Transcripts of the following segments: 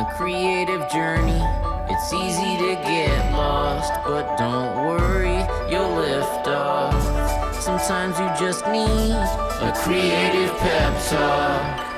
the creative journey. It's easy to get lost, but don't worry, you'll lift off. Sometimes you just need a creative pep talk.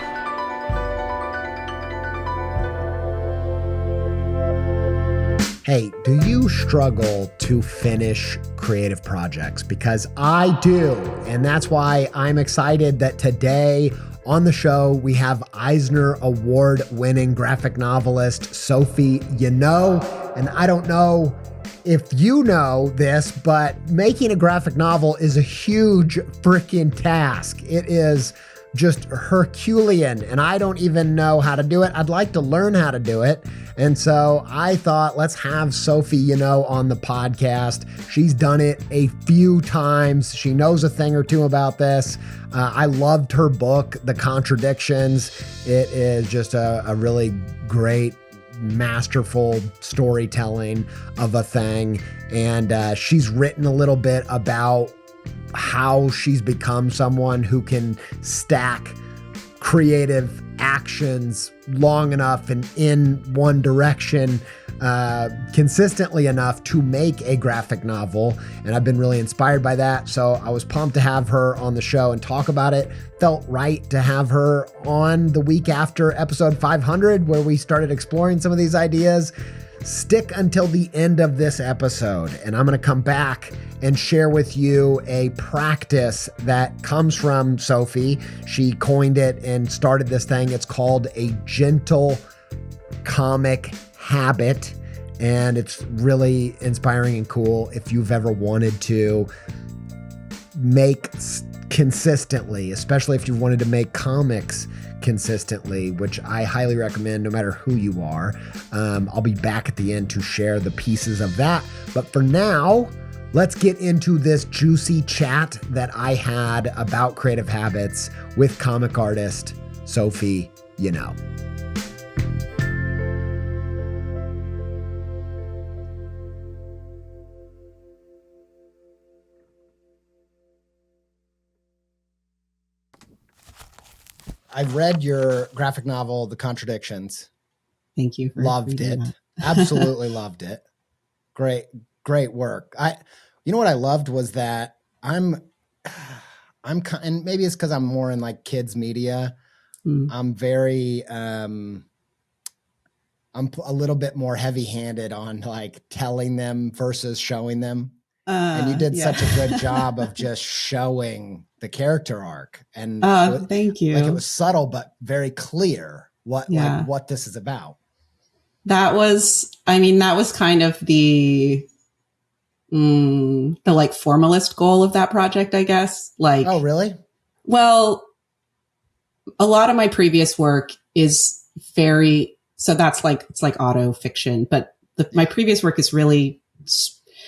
Hey, do you struggle to finish creative projects? Because I do, and that's why I'm excited that today on the show we have Eisner Award winning graphic novelist Sophie Yanow. And I don't know if you know this, but making a graphic novel is a huge freaking task. It is just Herculean, and I don't even know how to do it. I'd like to learn how to do it. And so I thought, let's have Sophie Yanow on the podcast. She's done it a few times. She knows a thing or two about this. I loved her book, The Contradictions. It is just a really great, masterful storytelling of a thing. And she's written a little bit about how she's become someone who can stack creative actions long enough and in one direction consistently enough to make a graphic novel. And I've been really inspired by that. So I was pumped to have her on the show and talk about it. Felt right to have her on the week after episode 500, where we started exploring some of these ideas. Stick until the end of this episode, and I'm going to come back and share with you a practice that comes from Sophie. She coined it and started this thing. It's called a gentle comic habit, and it's really inspiring and cool if you've ever wanted to make consistently, especially if you've wanted to make comics consistently, which I highly recommend no matter who you are. I'll be back at the end to share the pieces of that. But for now, let's get into this juicy chat that I had about creative habits with comic artist Sophie Yanow. I've read your graphic novel, The Contradictions. Thank you. Loved it. Absolutely loved it. Great work. You know what I loved was that and maybe it's because I'm more in like kids media. I'm very, I'm a little bit more heavy-handed on like telling them versus showing them. And you did such a good job of just showing the character arc. And thank you. Like it was subtle, but very clear what this is about. That was kind of the like formalist goal of that project, I guess. Like, oh, really? Well, a lot of my previous work is it's like auto fiction, but my previous work is really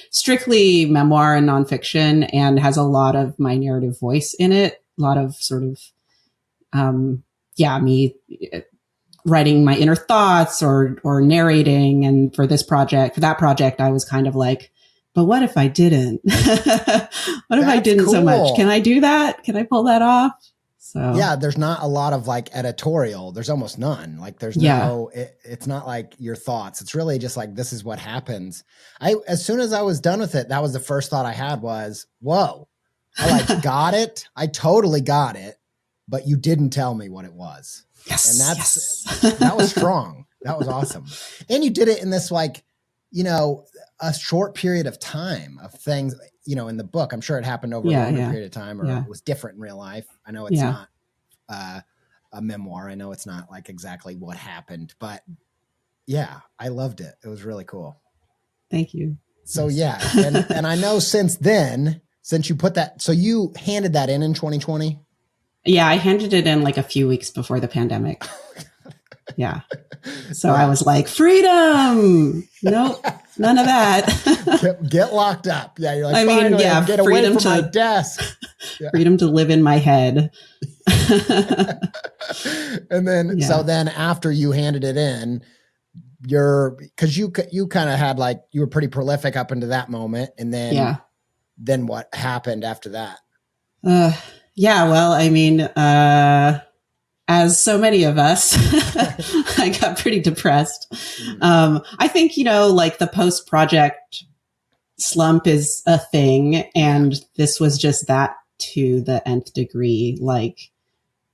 strictly memoir and nonfiction and has a lot of my narrative voice in it. A lot of sort of, me writing my inner thoughts or narrating. And for that project, I was kind of like, but what if I didn't? What if I didn't cool. So much? Can I do that? Can I pull that off? So yeah, there's not a lot of like editorial. There's almost none. Like there's it's not like your thoughts. It's really just like, this is what happens. As soon as I was done with it, that was the first thought I had was, whoa, I like got it. I totally got it, but you didn't tell me what it was. Yes. And that was strong. That was awesome. And you did it in this like, a short period of time of things, in the book. I'm sure it happened over a longer period of time, or it was different in real life. I know it's not a memoir. I know it's not like exactly what happened, but yeah, I loved it. It was really cool. Thank you. So yeah. And I know since you put that, so you handed that in 2020? Yeah, I handed it in like a few weeks before the pandemic. Yeah. So I was like, freedom. Nope, none of that. Get locked up. Yeah, you're like, get away from my desk. Yeah. Freedom to live in my head. And then, so then after you handed it in, because you kind of had like, you were pretty prolific up into that moment. And then what happened after that? Yeah, well, I mean, as so many of us, I got pretty depressed. I think, like the post-project slump is a thing, and this was just that to the nth degree. Like,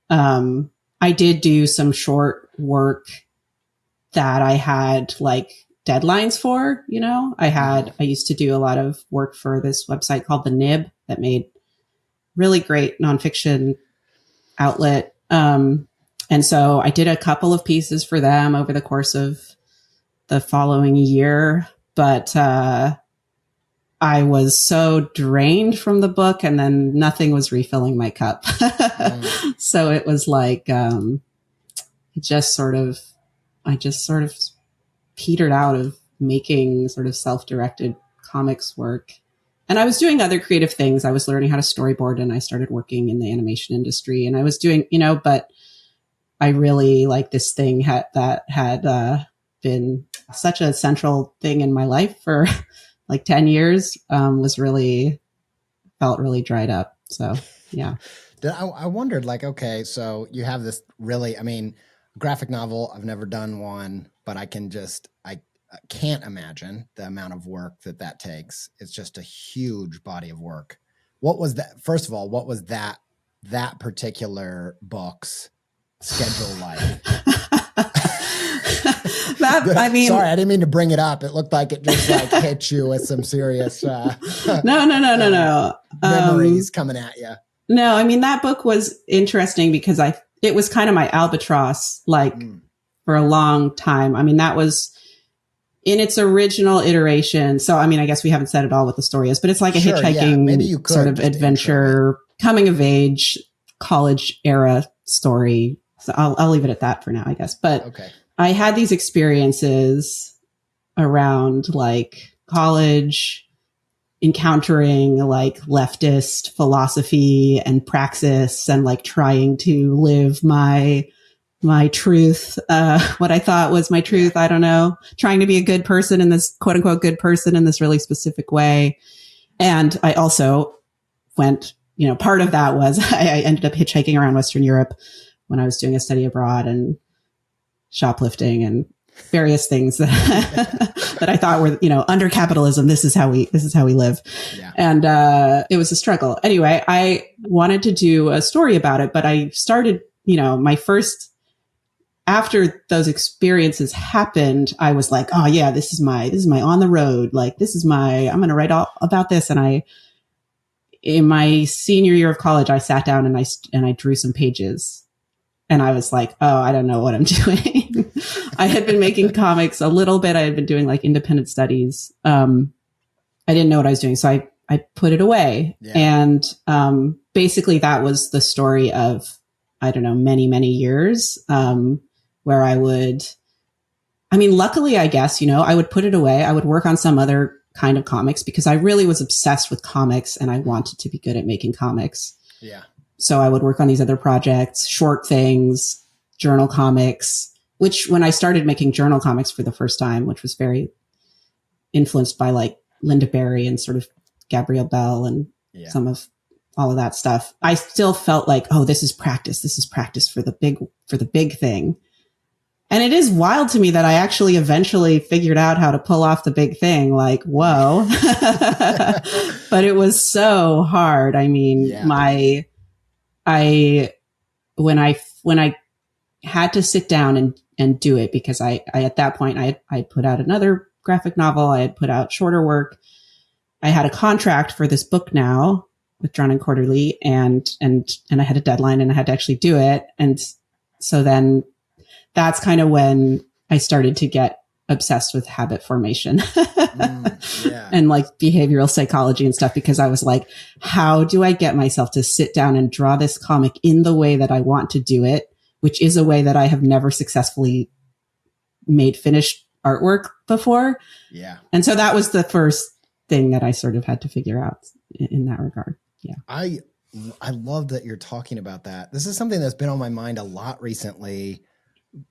I did do some short work that I had like deadlines for, I used to do a lot of work for this website called The Nib that made really great nonfiction outlet. And so I did a couple of pieces for them over the course of the following year, but, I was so drained from the book, and then nothing was refilling my cup. So it was like, I just sort of petered out of making sort of self-directed comics work. And I was doing other creative things. I was learning how to storyboard, and I started working in the animation industry, and I was doing, but I really like this thing had been such a central thing in my life for like 10 years, felt really dried up. So, yeah. I wondered, like, okay, so you have this really, graphic novel. I've never done one, but I can't imagine the amount of work that takes. It's just a huge body of work. What was that? First of all, what was that particular book's schedule like? Sorry, I didn't mean to bring it up. It looked like it just like hit you with some serious no. Memories coming at you. No, that book was interesting because it was kind of my albatross, like for a long time. That was in its original iteration. So, I guess we haven't said it all what the story is, but it's like a hitchhiking sort of adventure, coming of age, college era story. So I'll leave it at that for now, I guess. But okay. I had these experiences around like college, encountering like leftist philosophy and praxis, and like trying to live my truth, what I thought was my truth. I don't know, trying to be a good person in this quote unquote good person in this really specific way. And I also went, part of that was I ended up hitchhiking around Western Europe when I was doing a study abroad, and shoplifting and various things that I thought were, under capitalism, this is how we live. Yeah. And, it was a struggle. Anyway, I wanted to do a story about it, but I started, after those experiences happened, I was like, oh yeah, this is my on the road. Like, I'm going to write all about this. And in my senior year of college, I sat down and I drew some pages. And I was like, oh, I don't know what I'm doing. I had been making comics a little bit. I had been doing like independent studies. I didn't know what I was doing. So I put it away. Yeah. And basically that was the story of, I don't know, many, many years where I would, luckily, I guess, I would put it away. I would work on some other kind of comics because I really was obsessed with comics and I wanted to be good at making comics. Yeah. So I would work on these other projects, short things, journal comics, which when I started making journal comics for the first time, which was very influenced by like Linda Berry and sort of Gabrielle Bell and some of all of that stuff, I still felt like, oh, this is practice. This is practice for the big thing. And it is wild to me that I actually eventually figured out how to pull off the big thing. Like, whoa. But it was so hard. When I had to sit down and do it, because I at that point I put out another graphic novel. I had put out shorter work. I had a contract for this book now with Drawn and Quarterly, and I had a deadline and I had to actually do it. And so then that's kind of when I started to get obsessed with habit formation and like behavioral psychology and stuff, because I was like, how do I get myself to sit down and draw this comic in the way that I want to do it, which is a way that I have never successfully made finished artwork before. Yeah. And so that was the first thing that I sort of had to figure out in that regard. Yeah. I love that you're talking about that. This is something that's been on my mind a lot recently,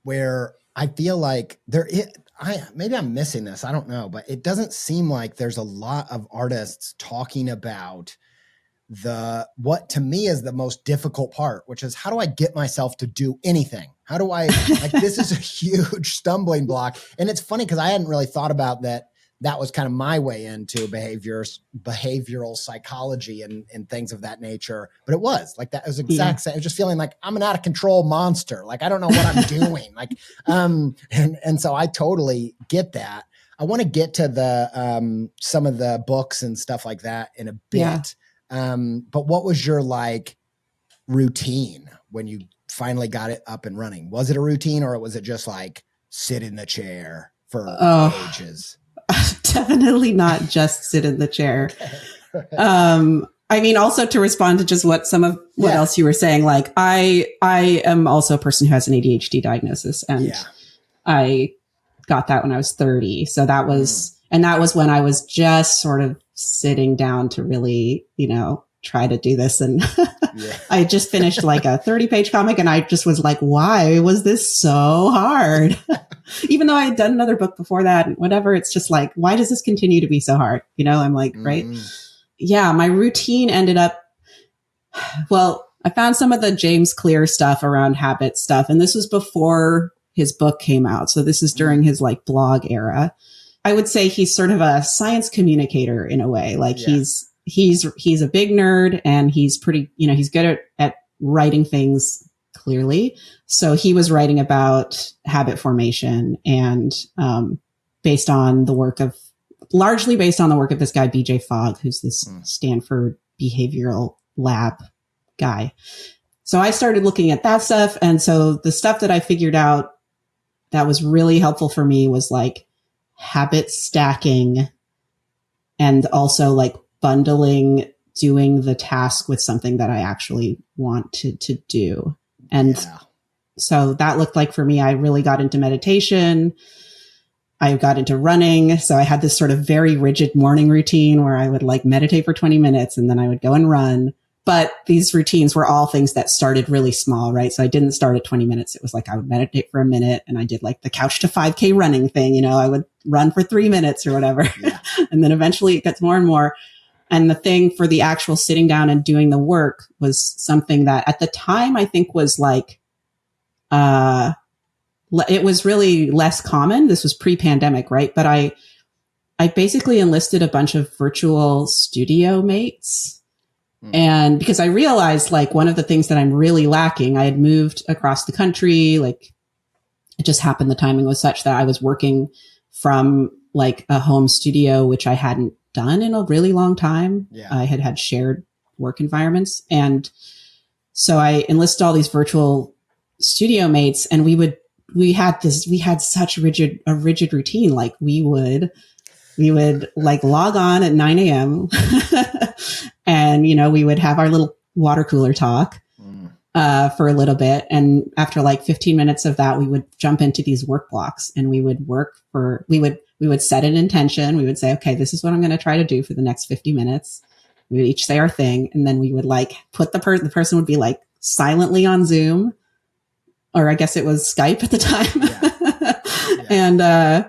where I feel like maybe I'm missing this. I don't know, but it doesn't seem like there's a lot of artists talking about what to me is the most difficult part, which is how do I get myself to do anything? How do I, like, this is a huge stumbling block. And it's funny because I hadn't really thought about that. That was kind of my way into behavioral psychology and things of that nature. But it was like that. It was exact same. I was just feeling like I'm an out of control monster. Like, I don't know what I'm doing. Like, and so I totally get that. I want to get to the, some of the books and stuff like that in a bit. Yeah. But what was your like routine when you finally got it up and running? Was it a routine or was it just like sit in the chair for ages? Definitely not just sit in the chair. I mean, also to respond to just what else you were saying, like I am also a person who has an ADHD diagnosis, and I got that when I was 30. So that was, and that was when I was just sort of sitting down to really, try to do this. And I just finished like a 30-page comic, and I just was like, why was this so hard? Even though I had done another book before that and whatever, it's just like, why does this continue to be so hard? I'm like, right. Yeah. My routine ended up, well, I found some of the James Clear stuff around habit stuff. And this was before his book came out. So this is during his like blog era. I would say he's sort of a science communicator in a way. Like he's a big nerd, and he's pretty, he's good at writing things clearly. So he was writing about habit formation and, largely based on the work of this guy, BJ Fogg, who's this Stanford behavioral lab guy. So I started looking at that stuff. And so the stuff that I figured out that was really helpful for me was like habit stacking, and also like bundling doing the task with something that I actually want to do. And so that looked like, for me, I really got into meditation. I got into running. So I had this sort of very rigid morning routine where I would like meditate for 20 minutes and then I would go and run. But these routines were all things that started really small, right? So I didn't start at 20 minutes. It was like I would meditate for a minute, and I did like the couch to 5K running thing. I would run for 3 minutes or whatever. Yeah. And then eventually it gets more and more. And the thing for the actual sitting down and doing the work was something that at the time I think was like, it was really less common. This was pre-pandemic, right? But I basically enlisted a bunch of virtual studio mates. And because I realized like one of the things that I'm really lacking, I had moved across the country. Like it just happened. The timing was such that I was working from like a home studio, which I hadn't done in a really long time. Yeah. I had shared work environments. And so I enlisted all these virtual studio mates, and we had such a rigid routine. Like we would like log on at 9 a.m. and, we would have our little water cooler talk, for a little bit. And after like 15 minutes of that, we would jump into these work blocks, and we would we would set an intention. We would say, okay, this is what I'm going to try to do for the next 50 minutes. We would each say our thing. And then we would like put the person would be like silently on Zoom, or I guess it was Skype at the time. Yeah.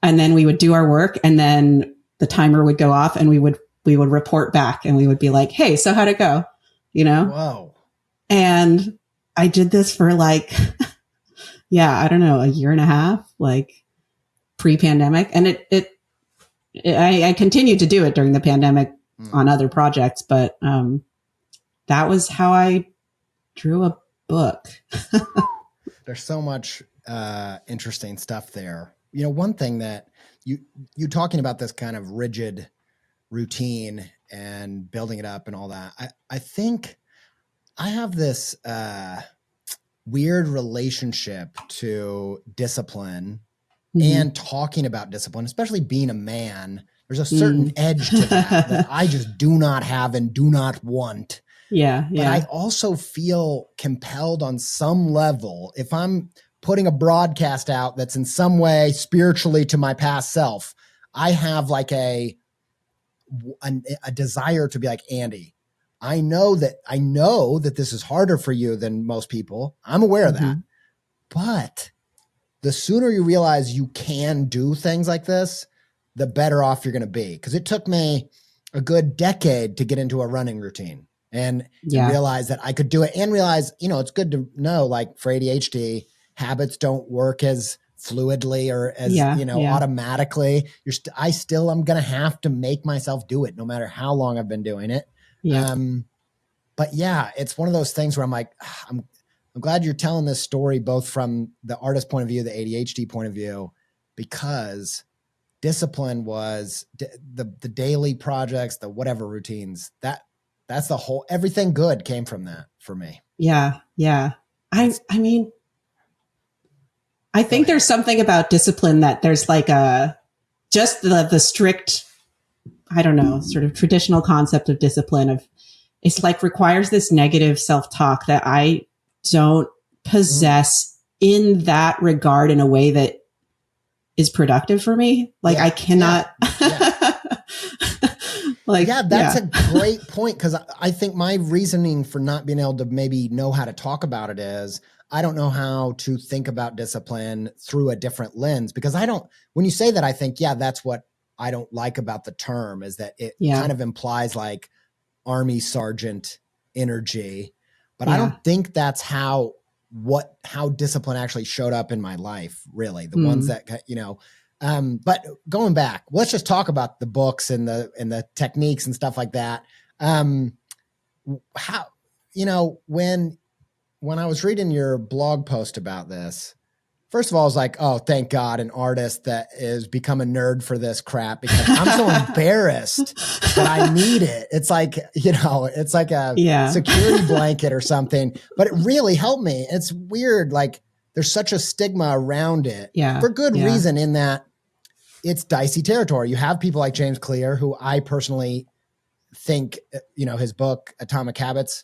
And then we would do our work, and then the timer would go off, and we would report back, and we would be like, hey, so how'd it go? Whoa. And I did this for like, I don't know, a year and a half, like pre-pandemic. And I continued to do it during the pandemic on other projects, but, that was how I drew a book. There's so much, interesting stuff there. One thing that you talking about this kind of rigid routine and building it up and all that. I think I have this weird relationship to discipline and talking about discipline, especially being a man. There's a certain edge to that I just do not have and do not want. Yeah. But I also feel compelled on some level, if I'm putting a broadcast out that's in some way spiritually to my past self, I have like a desire to be like, Andy, I know that this is harder for you than most people. I'm aware of that. But the sooner you realize you can do things like this, the better off you're going to be. Because it took me a good decade to get into a running routine and realize that I could do it, and realize, it's good to know, like, for ADHD, habits don't work as fluidly or as, automatically. I still am going to have to make myself do it no matter how long I've been doing it. Yeah. But yeah, it's one of those things where I'm like, I'm glad you're telling this story, both from the artist point of view, the ADHD point of view, because discipline was the daily projects, the whatever routines, that's the whole, everything good came from that for me. Yeah. Yeah. I mean, I think there's something about discipline that there's like just the strict, I don't know, sort of traditional concept of discipline of, it's like requires this negative self-talk that I don't possess in that regard in a way that is productive for me. Like I cannot. That's a great point. Cause I think my reasoning for not being able to maybe know how to talk about it is I don't know how to think about discipline through a different lens, because when you say that, I think, that's what I don't like about the term, is that it kind of implies like Army sergeant energy, but I don't think that's how discipline actually showed up in my life, really. The ones that, but going back, let's just talk about the books and the techniques and stuff like that. How, when I was reading your blog post about this, first of all, I was like, oh, thank God, an artist that is become a nerd for this crap, because I'm so embarrassed that I need it. It's like, it's like a security blanket or something, but it really helped me. It's weird. Like, there's such a stigma around it for good reason, in that it's dicey territory. You have people like James Clear, who I personally think, his book, Atomic Habits,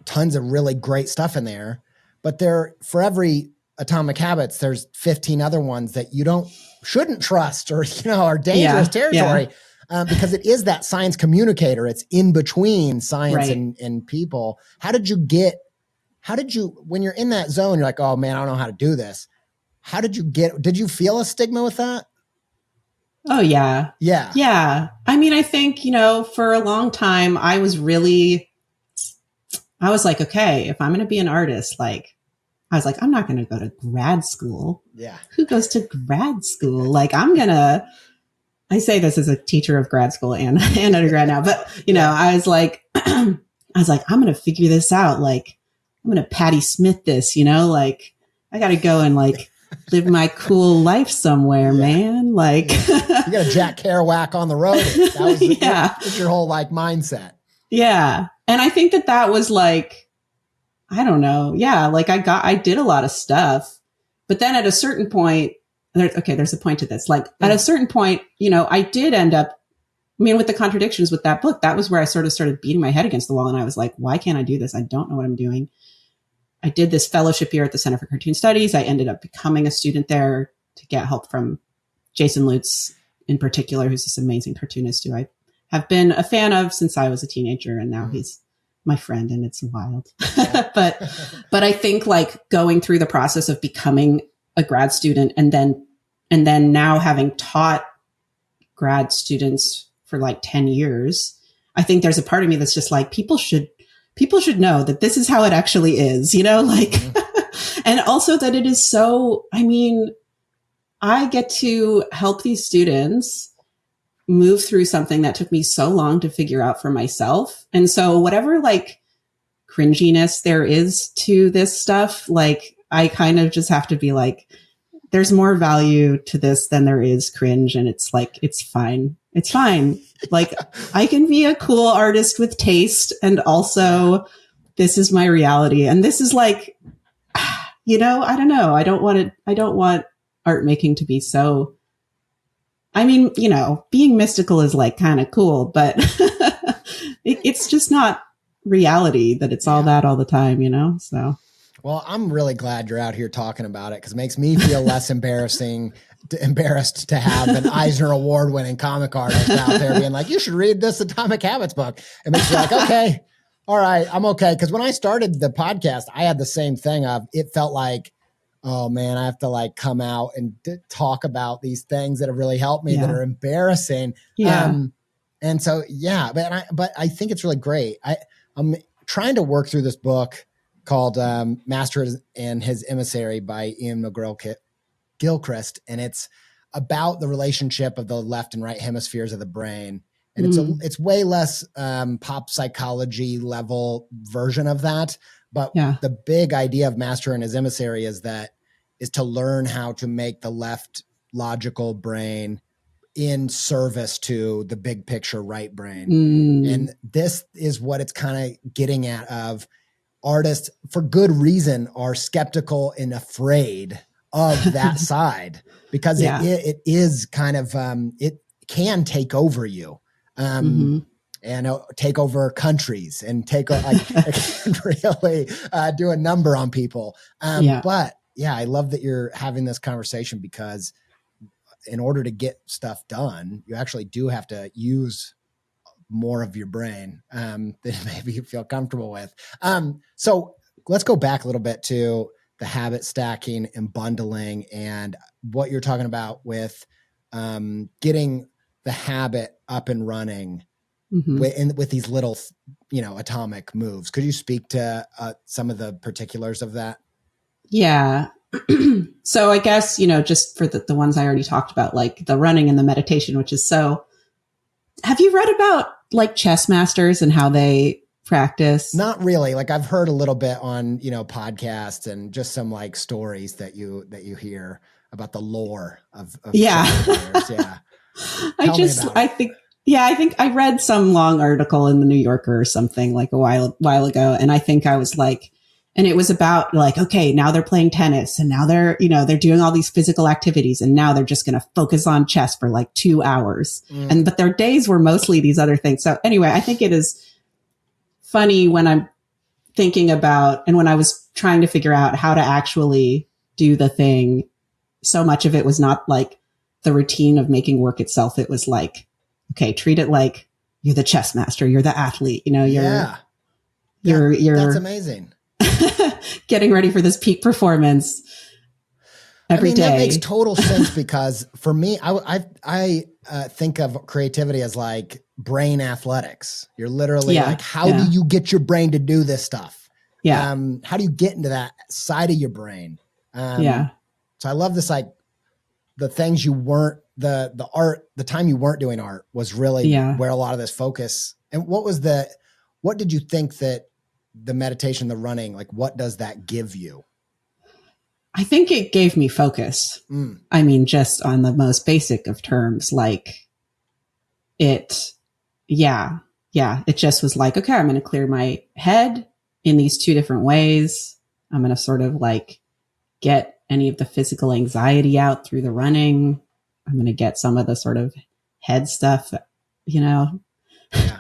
tons of really great stuff in there, but for every Atomic Habits, there's 15 other ones that you shouldn't trust, or, are dangerous territory, because it is that science communicator. It's in between science and people. When you're in that zone, you're like, oh man, I don't know how to do this. Did you feel a stigma with that? Oh yeah. Yeah. Yeah. I mean, I think, for a long time I was like, okay, if I'm going to be an artist, like, I was like, I'm not going to go to grad school. Yeah. Who goes to grad school? Like, I say this as a teacher of grad school and undergrad now, but I was like, I'm going to figure this out. Like, I'm going to Patti Smith this, like, I got to go and like live my cool life somewhere, man. Like, you got a Jack Kerouac on the road. That was your whole like mindset. Yeah. And I think that was like, I don't know. Yeah. Like I did a lot of stuff, but then at a certain point, there's a point to this. Like at a certain point, I did end up, with the contradictions with that book, that was where I sort of started beating my head against the wall. And I was like, why can't I do this? I don't know what I'm doing. I did this fellowship year at the Center for Cartoon Studies. I ended up becoming a student there to get help from Jason Lutz in particular, who's this amazing cartoonist who I have been a fan of since I was a teenager. And now he's my friend, and it's wild. but I think like going through the process of becoming a grad student and then now having taught grad students for like 10 years, I think there's a part of me that's just like, people should know that this is how it actually is, and also that it is so, I get to help these students move through something that took me so long to figure out for myself. And so whatever like cringiness there is to this stuff, like I kind of just have to be like, there's more value to this than there is cringe. And it's like, it's fine. It's fine. Like I can be a cool artist with taste. And also this is my reality. And this is like, I don't know. I don't want art making to be so, being mystical is like kind of cool, but it's just not reality that it's all that all the time, so. Well, I'm really glad you're out here talking about it, because it makes me feel less embarrassed to have an Eisner Award winning comic artist out there being like, you should read this Atomic Habits book. It makes you like, okay, all right, I'm okay. Because when I started the podcast, I had the same thing of, it felt like, oh man, I have to like come out and talk about these things that have really helped me that are embarrassing. Yeah. And so, yeah, but I think it's really great. I'm trying to work through this book called Master and His Emissary by Ian McGilchrist, and it's about the relationship of the left and right hemispheres of the brain. And it's way less pop psychology level version of that. But the big idea of Master and His Emissary is to learn how to make the left logical brain in service to the big picture right brain. And this is what it's kind of getting at, of artists, for good reason, are skeptical and afraid of that side, because it is kind of, it can take over you. And take over countries and it can really do a number on people. But yeah, I love that you're having this conversation, because in order to get stuff done, you actually do have to use more of your brain than maybe you feel comfortable with. So let's go back a little bit to the habit stacking and bundling, and what you're talking about with getting the habit up and running with these little, atomic moves. Could you speak to some of the particulars of that? Yeah. So I guess, just for the ones I already talked about, like the running and the meditation, which is have you read about like chess masters and how they practice? Not really. Like, I've heard a little bit on, podcasts and just some like stories that you hear about the lore of chess players. Yeah. I think I read some long article in the New Yorker or something like a while ago. And I think I was like, and it was about like, okay, now they're playing tennis and now they're doing all these physical activities, and now they're just going to focus on chess for like 2 hours. But their days were mostly these other things. So anyway, I think it is funny when I'm thinking about, and when I was trying to figure out how to actually do the thing, so much of it was not like the routine of making work itself. It was like, okay, treat it like you're the chess master, you're the athlete, that's amazing. Getting ready for this peak performance every day. That makes total sense, because for me, I think of creativity as like brain athletics. You're literally like, how do you get your brain to do this stuff? Yeah. How do you get into that side of your brain? So I love this, like the things you weren't, the art, the time you weren't doing art was really where a lot of this focus. And what did you think that the meditation, the running, like what does that give you? I think it gave me focus. I mean, just on the most basic of terms, like it just was like, okay, I'm going to clear my head in these 2 different ways. I'm going to sort of like get any of the physical anxiety out through the running. I'm going to get some of the sort of head stuff,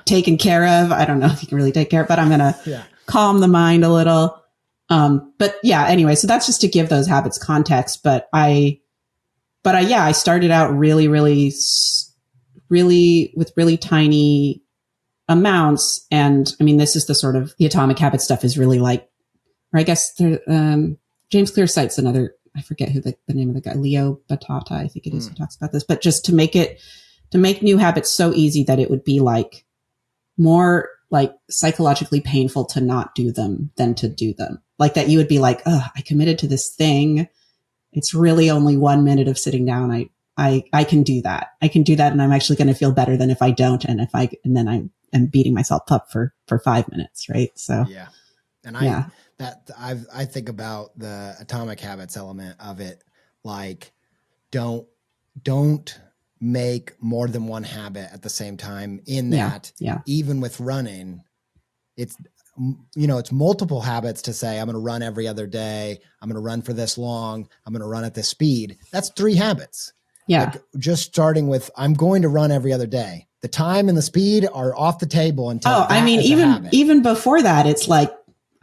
taken care of. I don't know if you can really take care of, but I'm going to calm the mind a little. But yeah, anyway, so that's just to give those habits context. But I started out really with really tiny amounts. And I mean, this is the sort of, the atomic habit stuff is really like, or I guess James Clear cites another, I forget who the name of the guy, Leo Batata, I think it is, who talks about this, but just to make new habits so easy that it would be like more like psychologically painful to not do them than to do them. Like that you would be like, oh, I committed to this thing. It's really only 1 minute of sitting down. I can do that. I can do that. And I'm actually going to feel better than if I don't. And then I'm beating myself up for 5 minutes. Right. So, yeah. And I think about the atomic habits element of it. Like, don't make more than one habit at the same time in that. Even with running, it's multiple habits to say, I'm going to run every other day. I'm going to run for this long. I'm going to run at this speed. That's 3 habits. Yeah. Like just starting with, I'm going to run every other day. The time and the speed are off the table until. Even before that, it's like,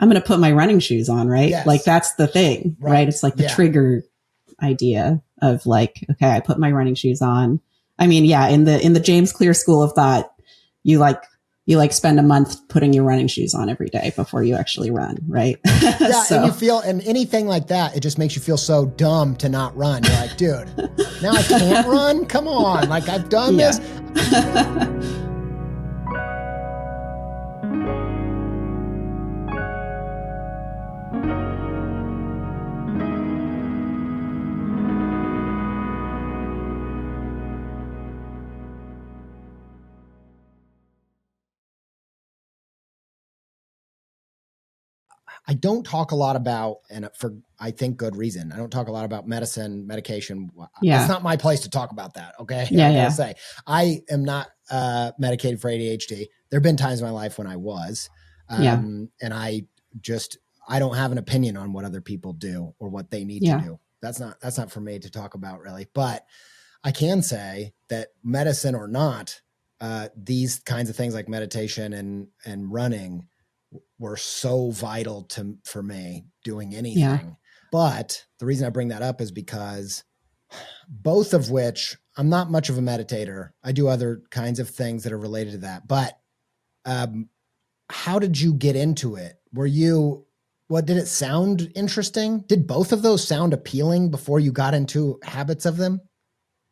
I'm going to put my running shoes on, right? Yes. Like that's the thing, right? It's like the trigger idea of like, okay, I put my running shoes on. I mean, in the James Clear school of thought, you spend a month putting your running shoes on every day before you actually run, right? Yeah, and anything like that, it just makes you feel so dumb to not run. You're like, dude, now I can't run? Come on. Like I've done this. I don't talk a lot about, and for, I think, good reason, I don't talk a lot about medicine, medication. Yeah. It's not my place to talk about that. Okay. Yeah, I gotta yeah. say, I am not medicated for ADHD. There have been times in my life when I was, and I don't have an opinion on what other people do or what they need to do. That's not for me to talk about really, but I can say that medicine or not, these kinds of things like meditation and running were so vital for me doing anything. Yeah. But the reason I bring that up is because both of which, I'm not much of a meditator. I do other kinds of things that are related to that. But how did you get into it? What did it sound interesting? Did both of those sound appealing before you got into habits of them?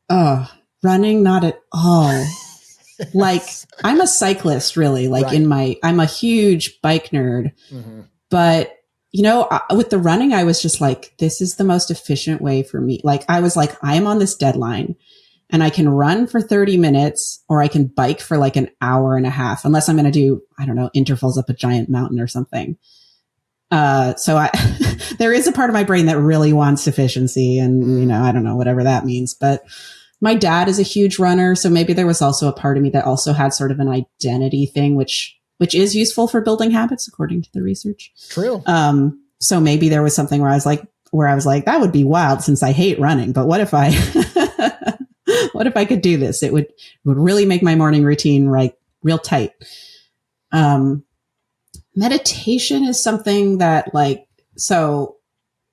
Oh, running, not at all. Like, I'm a cyclist, really. Like, right. I'm a huge bike nerd. Mm-hmm. But, with the running, I was just like, this is the most efficient way for me. Like, I was like, I am on this deadline and I can run for 30 minutes or I can bike for like an hour and a half, unless I'm going to do, I don't know, intervals up a giant mountain or something. So there is a part of my brain that really wants efficiency and, I don't know, whatever that means, but my dad is a huge runner. So maybe there was also a part of me that also had sort of an identity thing, which is useful for building habits, according to the research. True. So maybe there was something where I was like, that would be wild since I hate running, but what if I could do this? It would really make my morning routine real tight. Meditation is something that so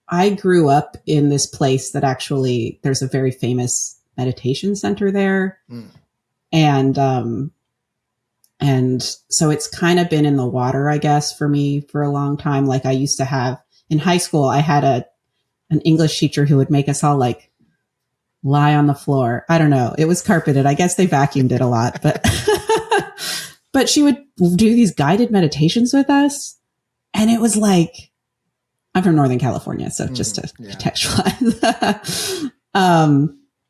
I grew up in this place that actually there's a very famous meditation center there. And so it's kind of been in the water, I guess, for me for a long time. Like I used to have in high school, I had an English teacher who would make us all like lie on the floor. I don't know. It was carpeted. I guess they vacuumed it a lot, but, but she would do these guided meditations with us. And it was like, I'm from Northern California. So just to contextualize,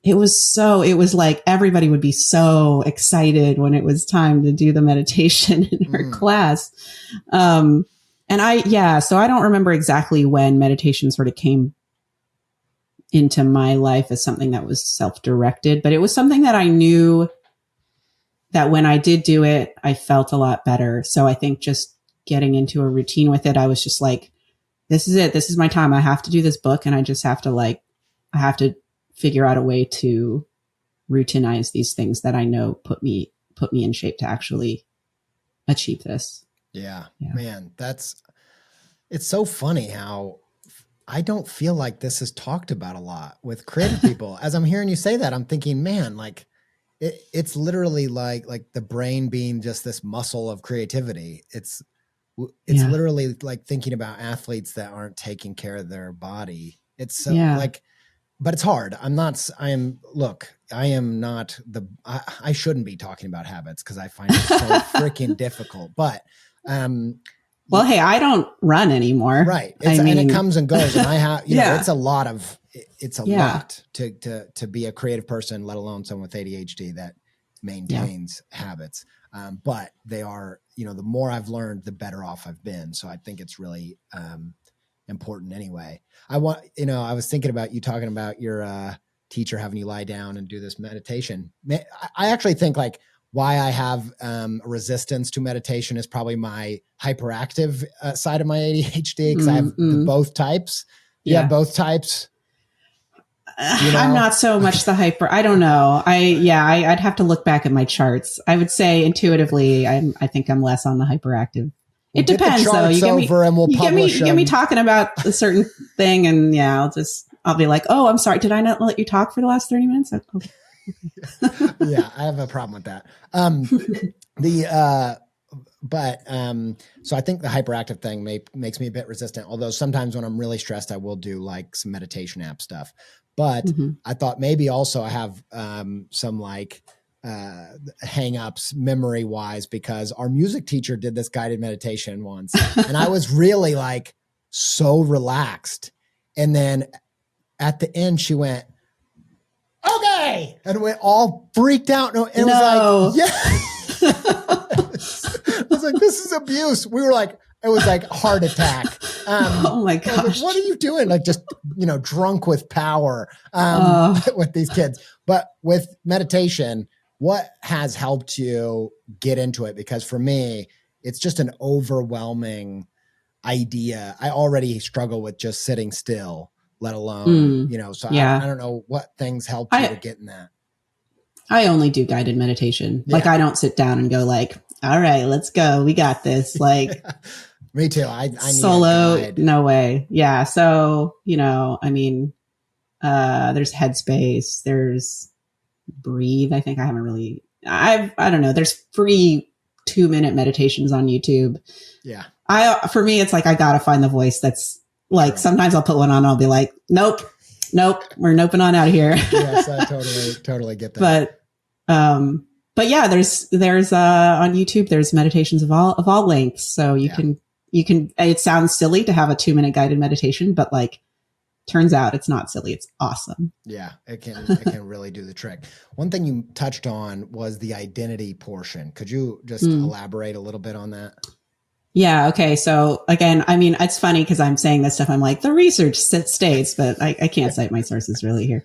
it was like everybody would be so excited when it was time to do the meditation in her class. So I don't remember exactly when meditation sort of came into my life as something that was self-directed, but it was something that I knew that when I did do it, I felt a lot better. So I think just getting into a routine with it, I was just like, this is it. This is my time. I have to do this book and I just have to I have to figure out a way to routinize these things that I know put me in shape to actually achieve this. Yeah. Man, it's so funny how I don't feel like this is talked about a lot with creative people. As I'm hearing you say that, I'm thinking, man, like it's literally like the brain being just this muscle of creativity. It's literally like thinking about athletes that aren't taking care of their body. It's so but it's hard. I shouldn't be talking about habits because I find it so freaking difficult, but, well, hey, I don't run anymore. Right. And it comes and goes and I have, it's a lot to be a creative person, let alone someone with ADHD that maintains habits. But they are, the more I've learned, the better off I've been. So I think it's really, important anyway. I was thinking about you talking about your teacher having you lie down and do this meditation. I actually think why I have resistance to meditation is probably my hyperactive side of my ADHD because I have both types. You have both types. I'm not so much the hyper. I don't know. I'd have to look back at my charts. I would say intuitively, I think I'm less on the hyperactive. It depends, though. You get me talking about a certain thing, and I'll be like, "Oh, I'm sorry. Did I not let you talk for the last 30 minutes?" Okay. Yeah, I have a problem with that. So I think the hyperactive thing makes me a bit resistant. Although sometimes when I'm really stressed, I will do some meditation app stuff. But I thought maybe also I have some hang-ups memory wise because our music teacher did this guided meditation once and I was really so relaxed. And then at the end she went, okay. And we all freaked out. And it was like, yeah. I was like, this is abuse. We were like, It was like heart attack. Oh my gosh. What are you doing? Like just, drunk with power with these kids. But with meditation, what has helped you get into it? Because for me, it's just an overwhelming idea. I already struggle with just sitting still, let alone, so I don't know what things helped you to get in that. I only do guided meditation. Yeah. Like I don't sit down and go like, all right, let's go. We got this. Like me too. I need solo. a guide. No way. Yeah. So, there's Headspace, there's Breathe. I think I don't know. There's free 2-minute meditations on YouTube. Yeah. For me, it's like, I got to find the voice that's like, sometimes I'll put one on and I'll be like, nope, we're noping on out of here. Yes, I totally get that. But yeah, there's on YouTube, there's meditations of all lengths. So you can, it sounds silly to have a 2-minute guided meditation, but like, turns out it's not silly. It's awesome. Yeah, it can really do the trick. One thing you touched on was the identity portion. Could you just elaborate a little bit on that? Yeah. Okay. So again, it's funny because I'm saying this stuff. I'm like, the research states, but I can't cite my sources really here.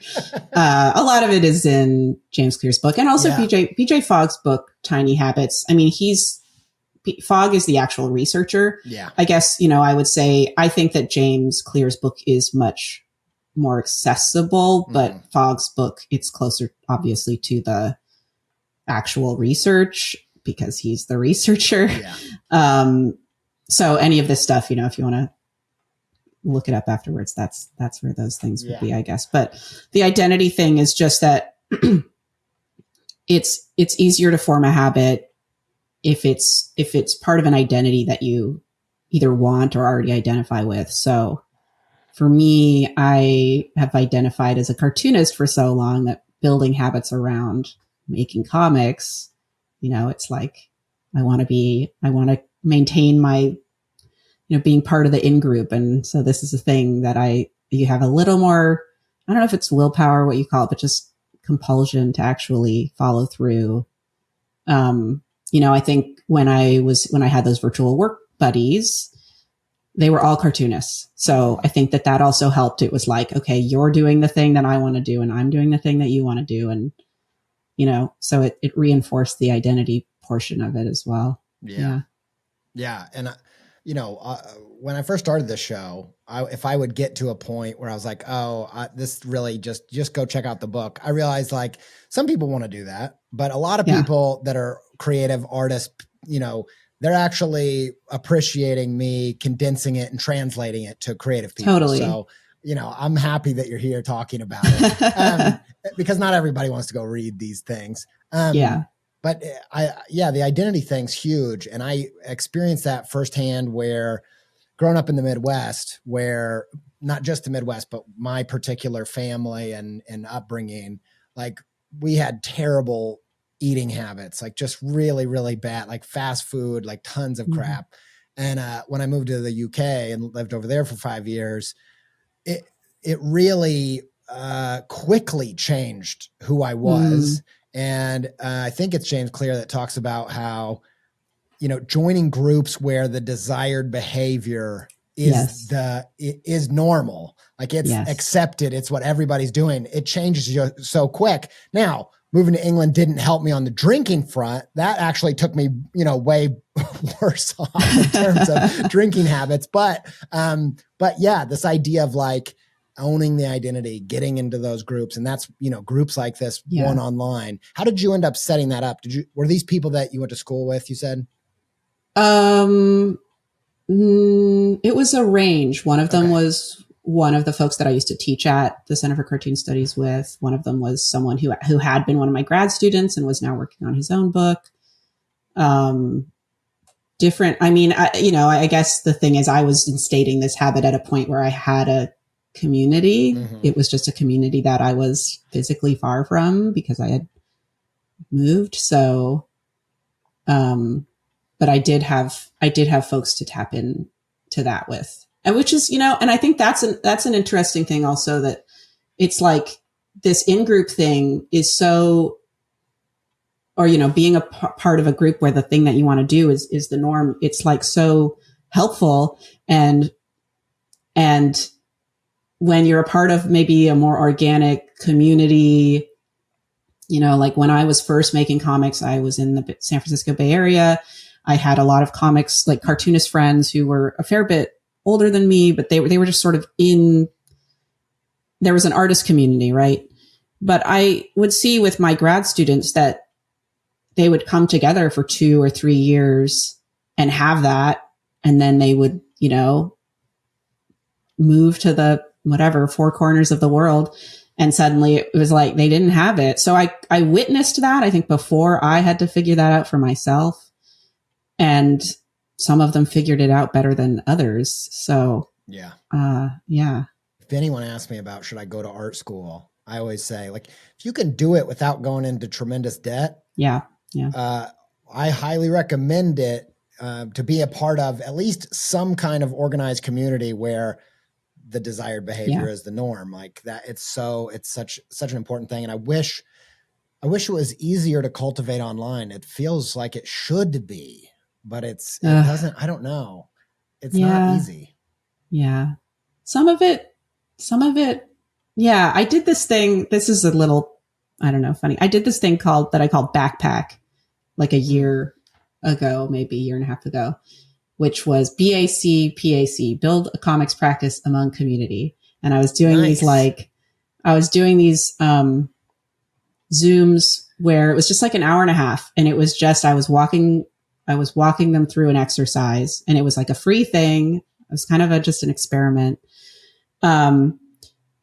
A lot of it is in James Clear's book and also BJ Fogg's book, Tiny Habits. Fogg is the actual researcher. Yeah. I guess, I would say, I think that James Clear's book is much more accessible, but Fogg's book, it's closer obviously to the actual research because he's the researcher. Yeah. So any of this stuff, if you want to look it up afterwards, that's where those things would be, I guess. But the identity thing is just that it's easier to form a habit if it's part of an identity that you either want or already identify with. So for me, I have identified as a cartoonist for so long that building habits around making comics, it's like, I want to maintain my, being part of the in-group. And so this is a thing that you have a little more, I don't know if it's willpower, what you call it, but just compulsion to actually follow through. I think when I had those virtual work buddies, they were all cartoonists. So I think that also helped. It was like, okay, you're doing the thing that I want to do and I'm doing the thing that you want to do. And, so it reinforced the identity portion of it as well. Yeah. And, when I first started this show, if I would get to a point where I was like, this really just go check out the book. I realized like some people want to do that, but a lot of people that are creative artists, they're actually appreciating me condensing it and translating it to creative people. Totally. So, I'm happy that you're here talking about it because not everybody wants to go read these things. But the identity thing's huge. And I experienced that firsthand where growing up in the Midwest, where not just the Midwest, but my particular family and upbringing, like we had terrible eating habits, like just really, really bad, like fast food, like tons of crap. And when I moved to the UK and lived over there for 5 years, it really quickly changed who I was. And I think it's James Clear that talks about how, joining groups where the desired behavior is normal, like it's accepted. It's what everybody's doing. It changes you so quick. Now, moving to England didn't help me on the drinking front. That actually took me, way worse off in terms of drinking habits. But yeah, this idea of like owning the identity, getting into those groups. And that's, groups like this one online. How did you end up setting that up? Were these people that you went to school with, you said? It was a range. One of them was one of the folks that I used to teach at the Center for Cartoon Studies with. One of them was someone who had been one of my grad students and was now working on his own book. Different. I guess the thing is I was instating this habit at a point where I had a community. It was just a community that I was physically far from because I had moved. So, but I did have folks to tap in to that with, and which is, and I think that's an interesting thing also, that it's like this in-group thing is so, or, being a part of a group where the thing that you want to do is the norm. It's like so helpful. And when you're a part of maybe a more organic community, you know, like when I was first making comics, I was in the San Francisco Bay Area. I had a lot of comics, like cartoonist friends who were a fair bit older than me, but they were just sort of there was an artist community, right? But I would see with my grad students that they would come together for 2 or 3 years and have that. And then they would, you know, move to the whatever 4 corners of the world. And suddenly it was like they didn't have it. So I witnessed that, I think, before I had to figure that out for myself. And some of them figured it out better than others. So, yeah. If anyone asks me about should I go to art school, I always say, like, if you can do it without going into tremendous debt, I highly recommend it to be a part of at least some kind of organized community where the desired behavior is the norm. Like that, it's such an important thing. And I wish it was easier to cultivate online. It feels like it should be, but it doesn't. I don't know. It's not easy. Yeah, some of it. Yeah, I did this thing. This is a little, I don't know, funny. I did this thing that I called Backpack, like a year ago, maybe a year and a half ago, which was BAC, build a comics practice among community. And I was doing these Zooms where it was just like an hour and a half. And it was just, I was walking them through an exercise, and it was like a free thing. It was kind of just an experiment.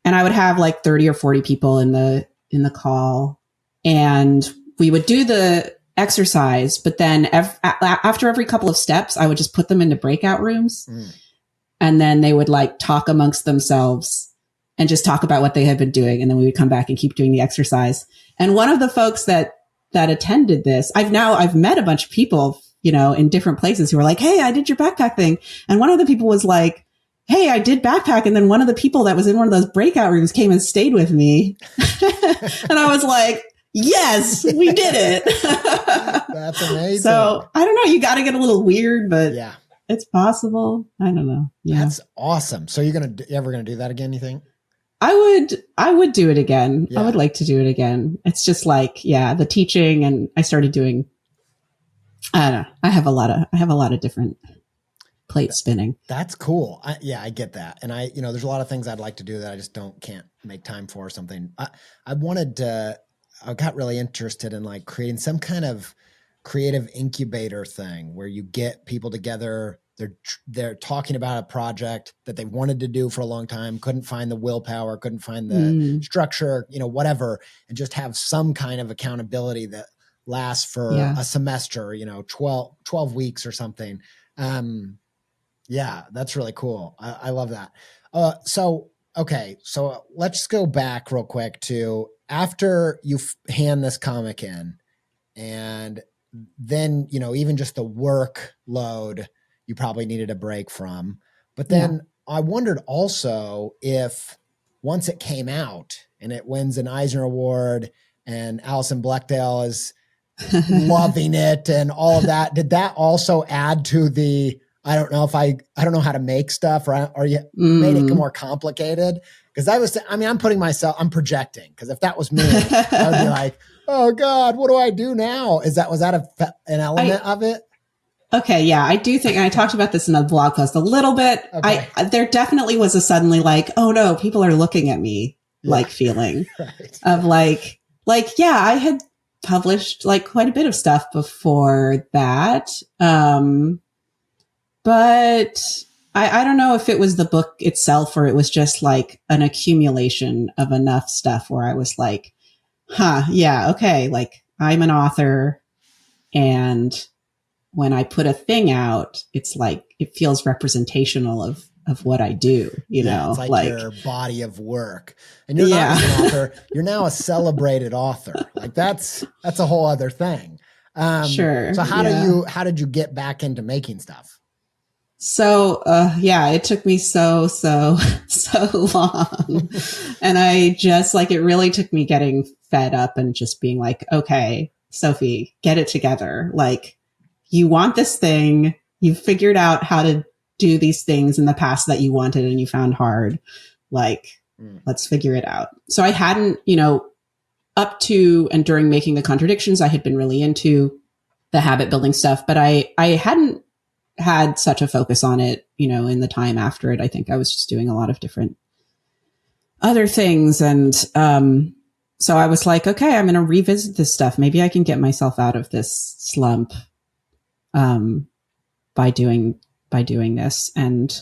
And I would have like 30 or 40 people in the call, and we would do the exercise, but then after every couple of steps, I would just put them into breakout rooms, and then they would like talk amongst themselves and just talk about what they had been doing. And then we would come back and keep doing the exercise. And one of the folks that attended this, I've met a bunch of people, you know, in different places who were like, "Hey, I did your backpack thing." And one of the people was like, "Hey, I did backpack." And then one of the people that was in one of those breakout rooms came and stayed with me. And I was like, yes, we did it. That's amazing. So I don't know. You got to get a little weird, but it's possible. I don't know. Yeah. That's awesome. So you're ever going to do that again, you think? I would do it again. Yeah. I would like to do it again. It's just like, the teaching, and I started doing, I don't know. I have a lot of different plates spinning. That's cool. I get that. And there's a lot of things I'd like to do that I just can't make time for or something. I got really interested in like creating some kind of creative incubator thing where you get people together. They're talking about a project that they wanted to do for a long time, couldn't find the willpower, couldn't find the structure, whatever, and just have some kind of accountability that lasts for a semester, 12 weeks or something. That's really cool. I love that. So let's go back real quick to after you hand this comic in, and then, even just the workload you probably needed a break from. But then I wondered also if once it came out and it wins an Eisner Award and Alison Bechdel is loving it and all of that, did that also add to the, I don't know how to make stuff, or you made it more complicated? Because I'm projecting, because if that was me, I would be like, oh God, what do I do now? Was that an element of it? Okay. Yeah, I do think, and I talked about this in a blog post a little bit. Okay. There definitely was a suddenly like, oh no, people are looking at me, like feeling of like, I had published like quite a bit of stuff before that. But I don't know if it was the book itself or it was just like an accumulation of enough stuff where I was like, okay, like I'm an author, and when I put a thing out, it's like, it feels representational of what I do, it's like your body of work. And you're not just an author, you're now a celebrated author. Like that's a whole other thing. Sure. So how did you get back into making stuff? So, it took me so long. And I just like, it really took me getting fed up and just being like, okay, Sophie, get it together. Like, you want this thing. You've figured out how to do these things in the past that you wanted and you found hard. Like, let's figure it out. So I hadn't, up to and during Making the Contradictions, I had been really into the habit building stuff, but I hadn't had such a focus on it, in the time after it. I think I was just doing a lot of different other things. And so I was like, okay, I'm going to revisit this stuff. Maybe I can get myself out of this slump by doing this. And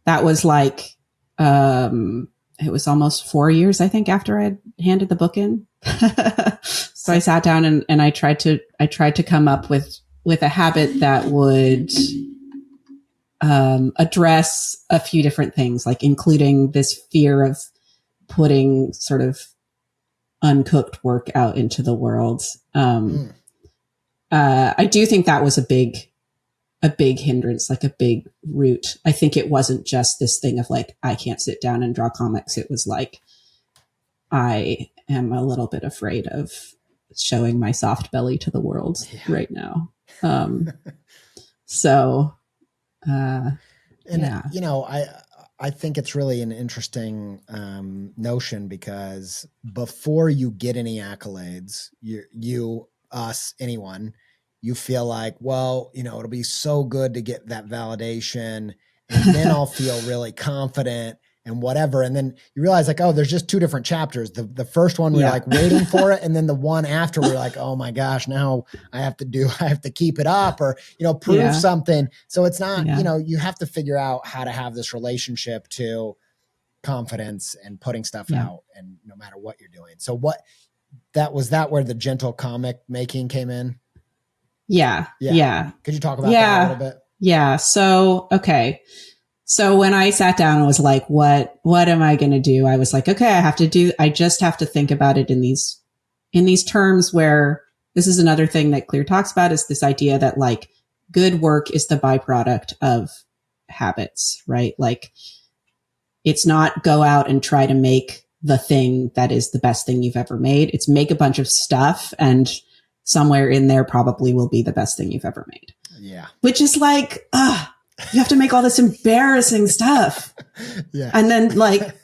that was like, it was almost 4 years, I think, after I had handed the book in. So I sat down and I tried to come up with a habit that would address a few different things, like including this fear of putting sort of uncooked work out into the world. I do think that was a big hindrance, like a big root. I think it wasn't just this thing of like, I can't sit down and draw comics. It was like, I am a little bit afraid of showing my soft belly to the world right now. I think it's really an interesting notion, because before you get any accolades, anyone, you feel like, well, it'll be so good to get that validation, and then I'll feel really confident and whatever. And then you realize like, oh, there's just two different chapters. The first one, we're like waiting for it. And then the one after, we're like, oh my gosh, now I have to keep it up, or, prove something. So it's not, you have to figure out how to have this relationship to confidence and putting stuff out, and no matter what you're doing. So was that where the gentle comic making came in? Yeah. Could you talk about that a little bit? Yeah. So, okay. So when I sat down and was like, what am I going to do? I was like, okay, I just have to think about it in these terms, where this is another thing that Clear talks about, is this idea that like good work is the byproduct of habits, right? Like it's not go out and try to make the thing that is the best thing you've ever made. It's make a bunch of stuff, and somewhere in there probably will be the best thing you've ever made. Yeah. Which is like, you have to make all this embarrassing stuff. And then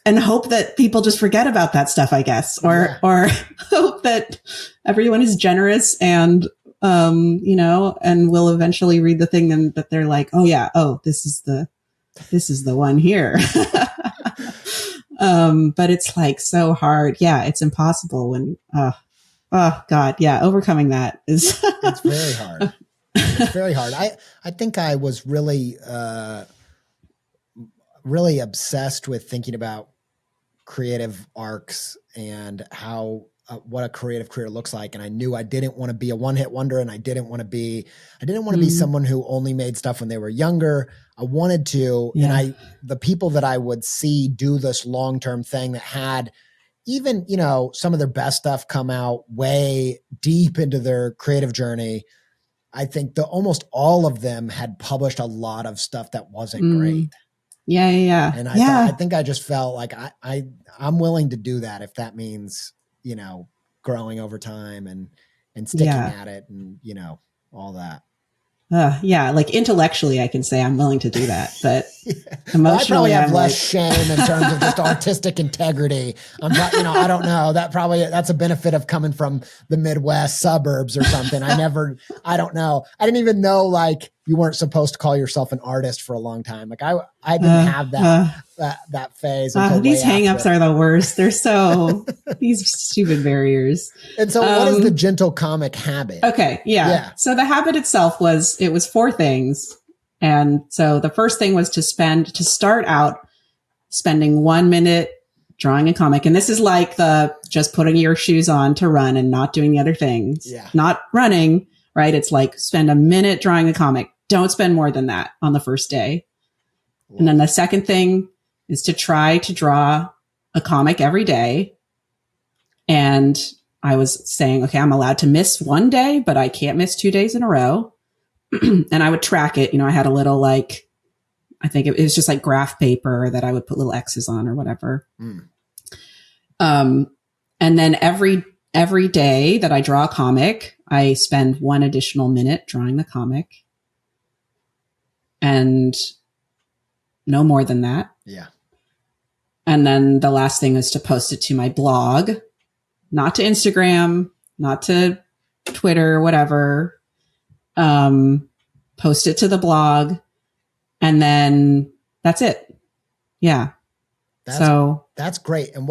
and hope that people just forget about that stuff, I guess, or hope that everyone is generous and, and will eventually read the thing and that they're like, this is the one here. But it's like so hard. Yeah. It's impossible when, oh God. Yeah. Overcoming that is, it's very hard. It's very hard. I think I was really, really obsessed with thinking about creative arcs and how, what a creative career looks like. And I knew I didn't want to be a one-hit wonder, and I didn't want to be someone who only made stuff when they were younger. I wanted to, and the people that I would see do this long-term thing that had even, some of their best stuff come out way deep into their creative journey. I think almost all of them had published a lot of stuff that wasn't great. Yeah. And I think I just felt like I'm willing to do that if that means, growing over time and sticking at it and, all that. Like intellectually, I can say I'm willing to do that, but emotionally, I probably have less shame in terms of just artistic integrity. I don't know. That's a benefit of coming from the Midwest suburbs or something. I don't know. I didn't even know you weren't supposed to call yourself an artist for a long time. I didn't have that phase. These hangups are the worst. They're so these stupid barriers. And so what is the gentle comic habit? Okay. Yeah. So the habit itself was 4 things. And so the first thing was to start out spending 1 minute drawing a comic. And this is like just putting your shoes on to run and not doing the other things, not running, right? It's like spend a minute drawing a comic. Don't spend more than that on the first day. Wow. And then the second thing is to try to draw a comic every day. And I was saying, okay, I'm allowed to miss 1 day, but I can't miss 2 days in a row. And I would track it. I had a little I think it was just like graph paper that I would put little X's on or whatever. And then every day that I draw a comic, I spend 1 additional minute drawing the comic. And no more than that. Yeah. And then the last thing is to post it to my blog, not to Instagram, not to Twitter, whatever. Post it to the blog, and then that's it. Yeah. That's great. And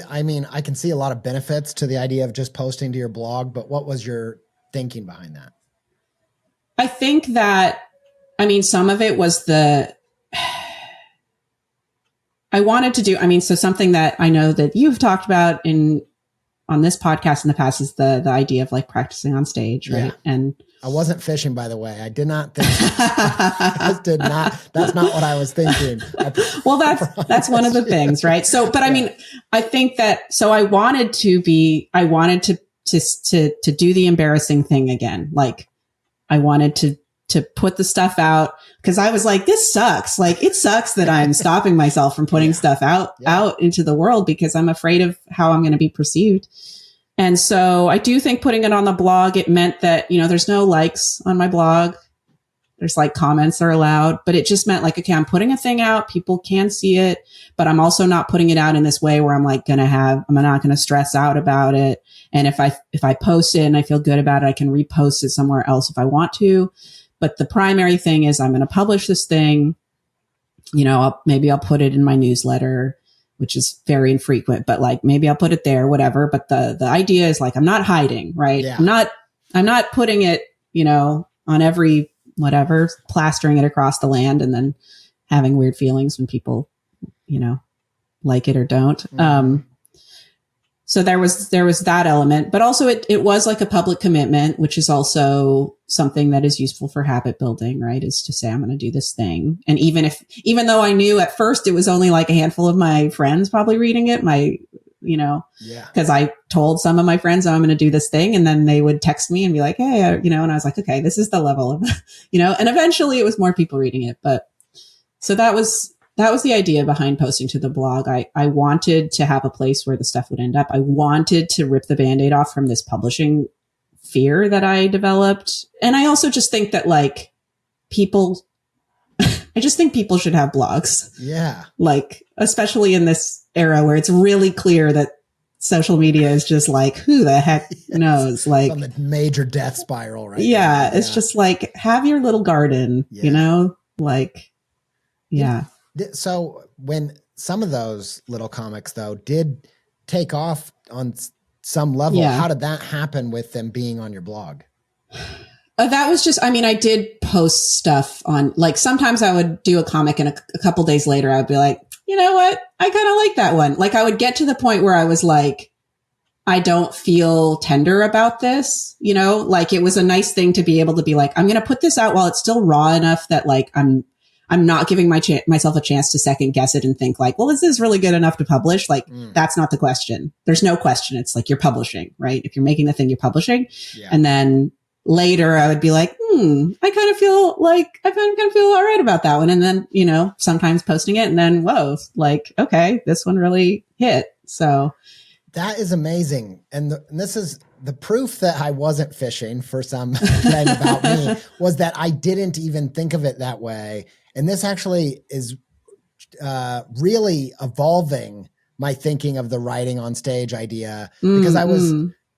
I mean, I can see a lot of benefits to the idea of just posting to your blog, but what was your thinking behind that? I think that, I mean, some of it was I wanted to do, I mean, so something that I know that you've talked about on this podcast in the past is the idea of like practicing on stage, right? Yeah. And I wasn't fishing, by the way. I did not think that's not what I was thinking. Well, that's one of the things, right? So, but I mean, I think that, so I wanted to do the embarrassing thing again. Like I wanted to put the stuff out, because I was like, this sucks. Like it sucks that I'm stopping myself from putting stuff out into the world because I'm afraid of how I'm going to be perceived. And so I do think putting it on the blog, it meant that, there's no likes on my blog. There's like comments are allowed, but it just meant like, okay, I'm putting a thing out. People can see it, but I'm also not putting it out in this way where I'm like I'm not going to stress out about it. And if I post it and I feel good about it, I can repost it somewhere else if I want to. But the primary thing is I'm going to publish this thing. Maybe I'll put it in my newsletter, which is very infrequent, but like maybe I'll put it there, whatever. But the idea is like, I'm not hiding, right? Yeah. I'm not putting it, on every whatever, plastering it across the land and then having weird feelings when people, like it or don't. Mm-hmm. So there was that element, but also it was like a public commitment, which is also something that is useful for habit building, right? Is to say, I'm going to do this thing. And even though I knew at first it was only like a handful of my friends probably reading it, because I told some of my friends, I'm going to do this thing. And then they would text me and be like, hey, and I was like, okay, this is the level of, and eventually it was more people reading it. But so that was the idea behind posting to the blog. I wanted to have a place where the stuff would end up. I wanted to rip the Band-Aid off from this publishing fear that I developed. And I also just think that like I just think people should have blogs. Yeah. Like, especially in this era where it's really clear that social media is just like, who the heck knows? Like on the major death spiral, right? Yeah. It's just like, have your little garden, like, yeah. So when some of those little comics though did take off on some level, how did that happen with them being on your blog? That was just, I did post stuff on, like, sometimes I would do a comic and a couple days later I would be like, you know what? I kind of like that one. Like I would get to the point where I was like, I don't feel tender about this, like it was a nice thing to be able to be like, I'm going to put this out while it's still raw enough that like, I'm not giving myself a chance to second guess it and think like, well, is this really good enough to publish? Like, that's not the question. There's no question. It's like you're publishing, right? If you're making the thing, you're publishing. Yeah. And then later I would be like, I kind of feel like I'm going to feel all right about that one. And then, sometimes posting it and then, whoa, like, okay, this one really hit. So that is amazing. And this is the proof that I wasn't fishing for some thing about me was that I didn't even think of it that way. And this actually is really evolving my thinking of the writing on stage idea, because I was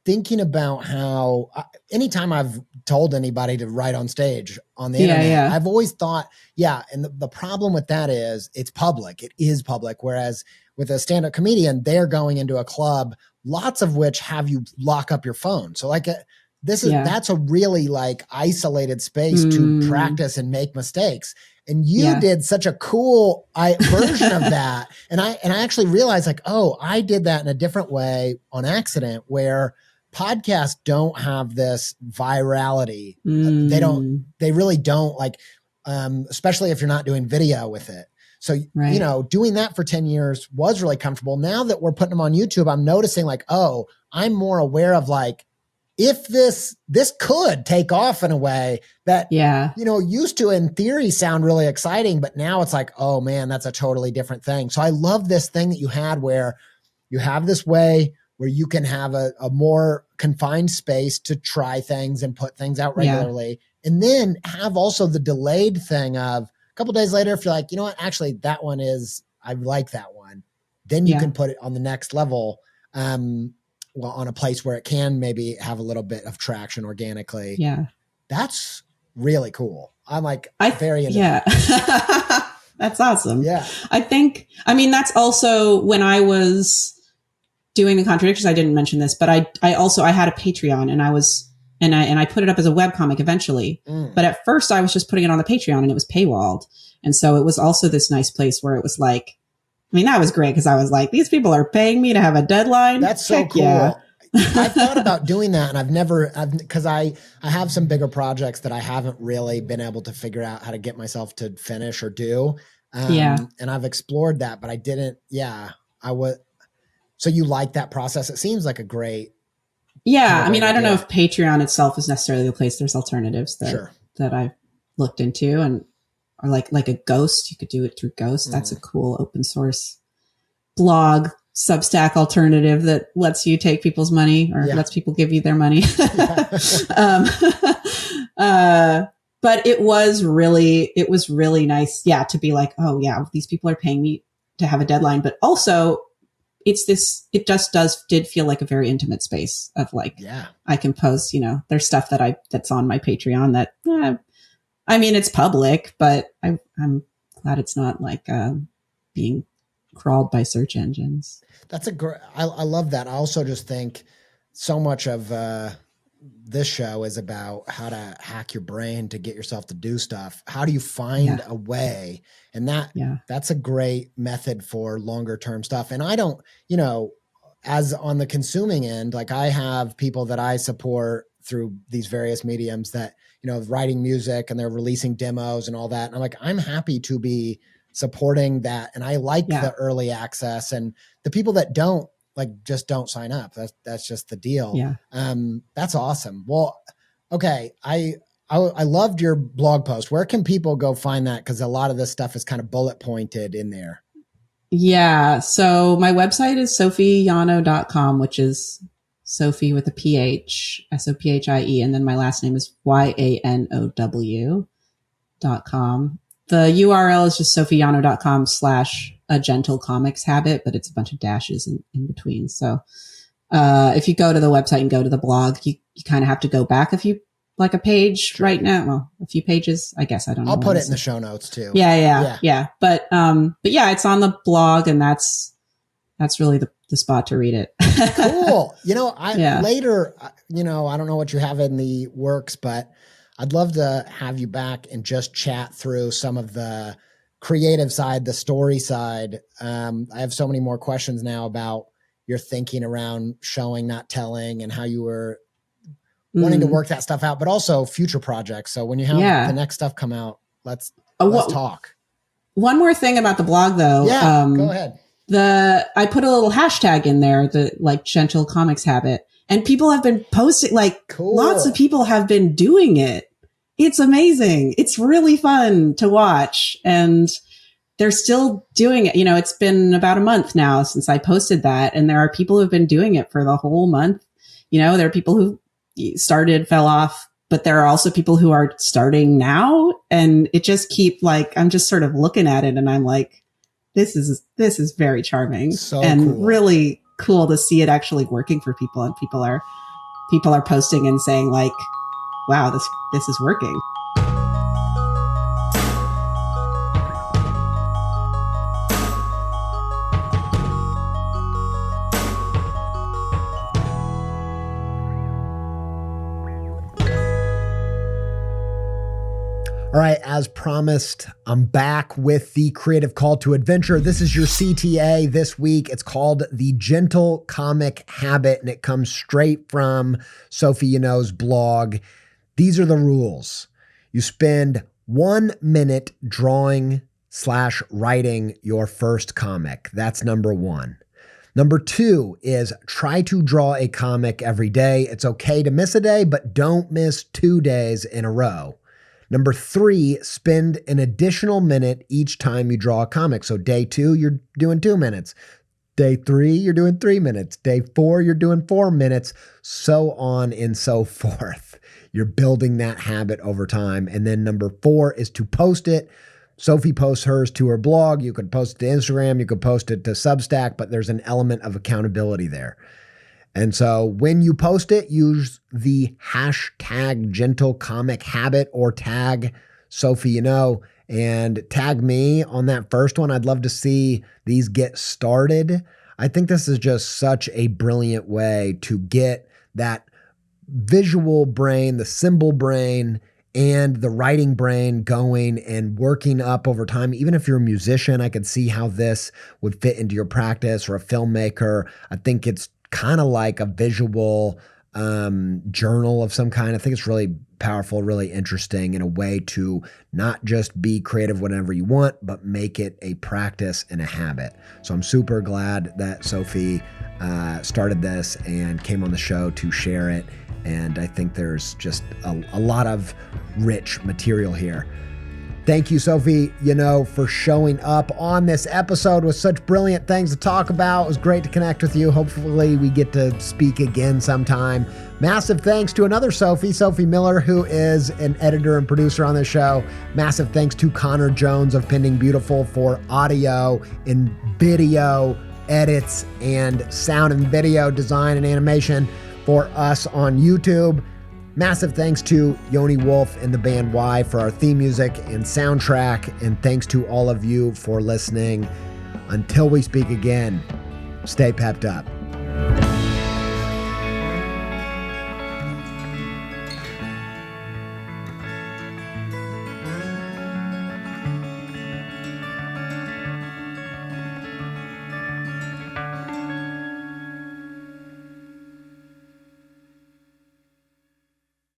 thinking about how anytime I've told anybody to write on stage on the internet, I've always thought, and the problem with that is it's public. It is public. Whereas with a stand-up comedian, they're going into a club, lots of which have you lock up your phone. So like that's a really like isolated space to practice and make mistakes. And you did such a cool version of that. And I actually realized like, oh, I did that in a different way on accident, where podcasts don't have this virality. They really don't, like, especially if you're not doing video with it. So, doing that for 10 years was really comfortable. Now that we're putting them on YouTube, I'm noticing like, oh, I'm more aware of like, if this could take off in a way that, used to in theory sound really exciting, but now it's like, oh man, that's a totally different thing. So I love this thing that you had where you have this way where you can have a more confined space to try things and put things out regularly. And then have also the delayed thing of, couple days later, if you're like, you know what, actually that one is, I like that one, then you can put it on the next level. Well, on a place where it can maybe have a little bit of traction organically. Yeah. That's really cool. I'm like very into that. That's awesome. Yeah. I mean, that's also when I was doing the contradictions. I didn't mention this, but I had a Patreon, and I put it up as a webcomic eventually. But at first I was just putting it on the Patreon, and it was paywalled. And so it was also this nice place where it was like, I mean, that was great because I was like, these people are paying me to have a deadline. That's so cool. Yeah. I thought about doing that, and because I have some bigger projects that I haven't really been able to figure out how to get myself to finish or do. And I've explored that, but I didn't. Yeah, I would. So you like that process? It seems like a great. Yeah. I mean, I don't know if Patreon itself is necessarily the place. There's alternatives that I've looked into, and or like a Ghost. You could do it through Ghost. That's a cool open source blog Substack alternative that lets you take people's money or lets people give you their money. But it was really nice. Yeah. To be like, oh yeah, these people are paying me to have a deadline, but also it did feel like a very intimate space of like, I can post, there's stuff that's on my Patreon that, I mean, it's public, but I'm glad it's not like, being crawled by search engines. That's I love that. I also just think so much of this show is about how to hack your brain to get yourself to do stuff. How do you find a way? And that's a great method for longer term stuff. And I don't, as on the consuming end, like I have people that I support through these various mediums that, writing music and they're releasing demos and all that. And I'm like, I'm happy to be supporting that. And I like the early access, and the people that don't just don't sign up. That's just the deal. Yeah. That's awesome. Well, okay. I loved your blog post. Where can people go find that? Cause a lot of this stuff is kind of bullet pointed in there. Yeah. So my website is sophieyanow.com, which is Sophie with a PH, SOPHIE. And then my last name is YANOW.com. The URL is just sophieyanow.com/a gentle comics habit, but it's a bunch of dashes in between. So, if you go to the website and go to the blog, you kind of have to go back a page right now. Well, a few pages, I guess. I don't know. I'll put it in the show notes too. Yeah. But yeah, it's on the blog, and that's really the spot to read it. Cool. Later, I don't know what you have in the works, but I'd love to have you back and just chat through some of the creative side, the story side. I have so many more questions now about your thinking around showing, not telling, and how you were wanting to work that stuff out, but also future projects. So when you have the next stuff come out, let's talk. One more thing about the blog though. Yeah, go ahead. I put a little hashtag in there, the gentle comics habit, and people have been posting, lots of people have been doing it. It's amazing. It's really fun to watch, and they're still doing it. It's been about a month now since I posted that, and there are people who have been doing it for the whole month. There are people who started, fell off, but there are also people who are starting now, and it just I'm just sort of looking at it, and I'm like, this is very charming and really cool to see it actually working for people, and people are posting and saying like, wow, this is working. All right, as promised, I'm back with the creative call to adventure. This is your CTA this week. It's called The Gentle Comic Habit, and it comes straight from Sophie Yanow's blog. These are the rules. You spend 1 minute drawing/writing your first comic. That's number one. Number two is try to draw a comic every day. It's okay to miss a day, but don't miss 2 days in a row. Number three, spend an additional minute each time you draw a comic. So day 2, you're doing 2 minutes. Day 3, you're doing 3 minutes. Day 4, you're doing 4 minutes, so on and so forth. You're building that habit over time. And then number 4 is to post it Sophie posts hers to her blog. You could post it to Instagram. You could post it to Substack, but there's an element of accountability there. And so when you post it, use the hashtag gentle comic habit or tag Sophie Yanow and tag me on that first one. I'd love to see these get started. I think this is just such a brilliant way to get that visual brain, the symbol brain, and the writing brain going and working up over time. Even if you're a musician, I could see how this would fit into your practice, or a filmmaker. I think it's kind of like a visual journal of some kind. I think it's really powerful, really interesting, in a way to not just be creative whenever you want, but make it a practice and a habit. So I'm super glad that Sophie started this and came on the show to share it. And I think there's just a lot of rich material here. Thank you, Sophie Yanow, for showing up on this episode with such brilliant things to talk about. It was great to connect with you. Hopefully we get to speak again sometime. Massive thanks to another Sophie Miller, who is an editor and producer on this show. Massive thanks to Connor Jones of Pending Beautiful for audio and video edits and sound and video design and animation for us on YouTube. Massive thanks to Yoni Wolf and the band Y for our theme music and soundtrack. And thanks to all of you for listening. Until we speak again, stay pepped up.